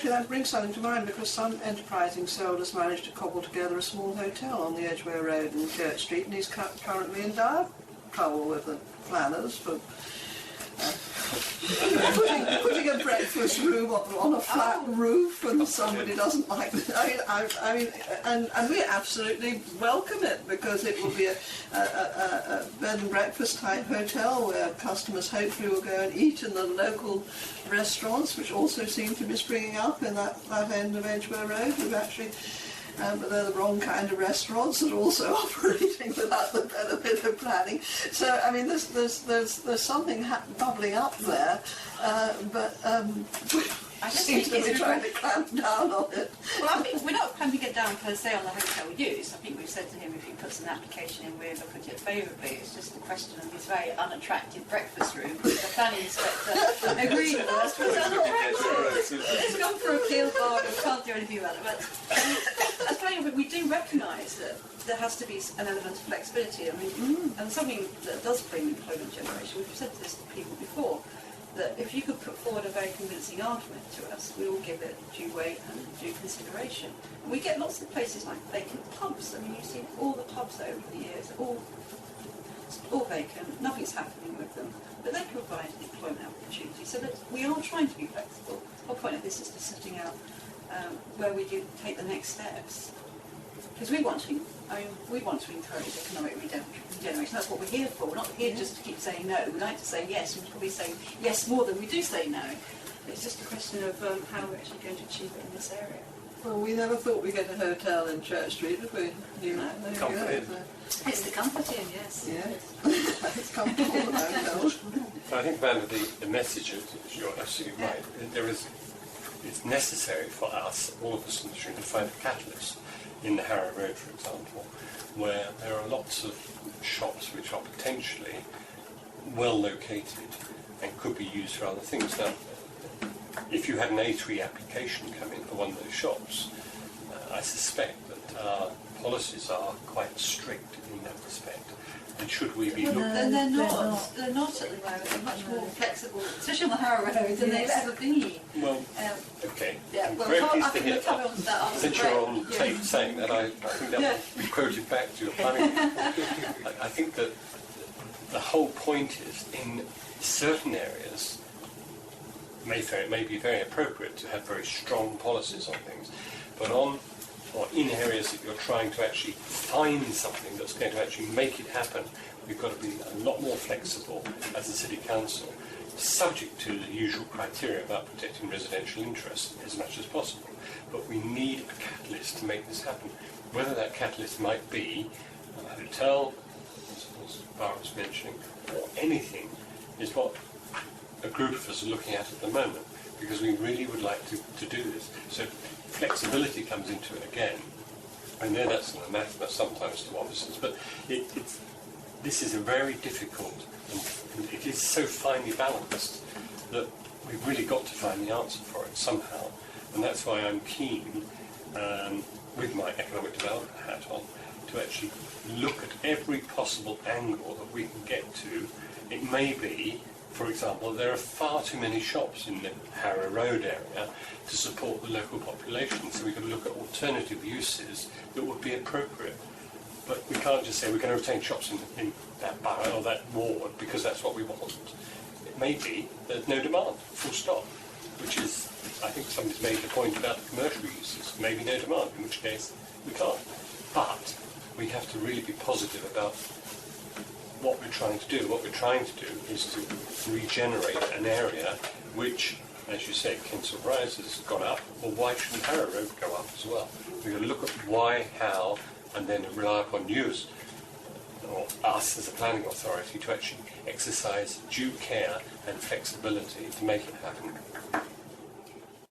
actually that brings something to mind, because some enterprising soul has managed to cobble together a small hotel on the Edgware Road in Church Street, and he's currently in dire trouble with the planners for putting a breakfast room on a flat roof, and somebody doesn't like it. I mean, and we absolutely welcome it, because it will be a bed and breakfast type hotel where customers hopefully will go and eat in the local restaurants, which also seem to be springing up in that end of Edgware Road. We've actually but they're the wrong kind of restaurants that are also operating without the benefit of planning. So I mean, there's something bubbling up there, but I seem to be trying to clamp down on it. Well, I think we're not clamping it down per se on the hotel use. I think we've said to him, if he puts an application in, we'll look at it favourably. It's just a question of his very unattractive breakfast room. The planning inspector agreed with us was unattractive. It's gone for a field bar, we can't do anything about it. But as planning, we do recognise that there has to be an element of flexibility. I mean, and something that does bring employment generation. We've said this to people before, that if you could put forward a very convincing argument to us, we will give it due weight and due consideration. And we get lots of places like vacant pubs. I mean, you've seen all the pubs over the years, all vacant, nothing's happening with them, but they provide employment opportunity. So that we are trying to be flexible. The whole point of this is just setting out where we do take the next steps. Because we want to encourage economic regeneration. That's what we're here for. We're not here just to keep saying no. We like to say yes, and probably say yes more than we do say no. It's just a question of how we're actually going to achieve it in this area. Well, we never thought we'd get a hotel in Church Street, did we? Comfort Inn. It's the Comfort Inn, yes. Yeah, it's comfortable, the hotel. I think, Van, the message is, you're absolutely right. It's necessary for us, all of us in the street, to find a catalyst. In the Harrow Road, for example, where there are lots of shops which are potentially well located and could be used for other things. Now, if you had an A3 application come in for one of those shops, I suspect that our policies are quite strict in that respect. And should we be looking... They're not. They're not at the moment. They're much more flexible, especially on the Harrow Road, than they've ever been. Well, okay. Yeah, well, very pleased to hear that. Since you're on tape saying that, I think that will be quoted back to your planning. I think that the whole point is, in certain areas, it may be very appropriate to have very strong policies on things, but in areas that you're trying to actually find something that's going to actually make it happen, we've got to be a lot more flexible as a city council, subject to the usual criteria about protecting residential interests as much as possible. But we need a catalyst to make this happen. Whether that catalyst might be a hotel, as Barbara was mentioning, or anything, is what a group of us are looking at the moment, because we really would like to do this. So flexibility comes into it again. I know that's an anathema sometimes to officers, but this is a very difficult, and it is so finely balanced that we've really got to find the answer for it somehow. And that's why I'm keen, with my economic development hat on, to actually look at every possible angle that we can get to. It may be, for example, there are far too many shops in the Harrow Road area to support the local population, so we've got to look at alternative uses that would be appropriate. But we can't just say we're going to retain shops in that borough or that ward because that's what we want. It may be there's no demand, full stop, which is, I think somebody's made the point about the commercial uses, maybe no demand, in which case we can't. But we have to really be positive about what we're trying to do. What we're trying to do is to regenerate an area which, as you say, Kensal Rise has gone up. Well, why shouldn't Harrow Road go up as well? We've got to look at why, how, and then rely upon you or us as a planning authority to actually exercise due care and flexibility to make it happen.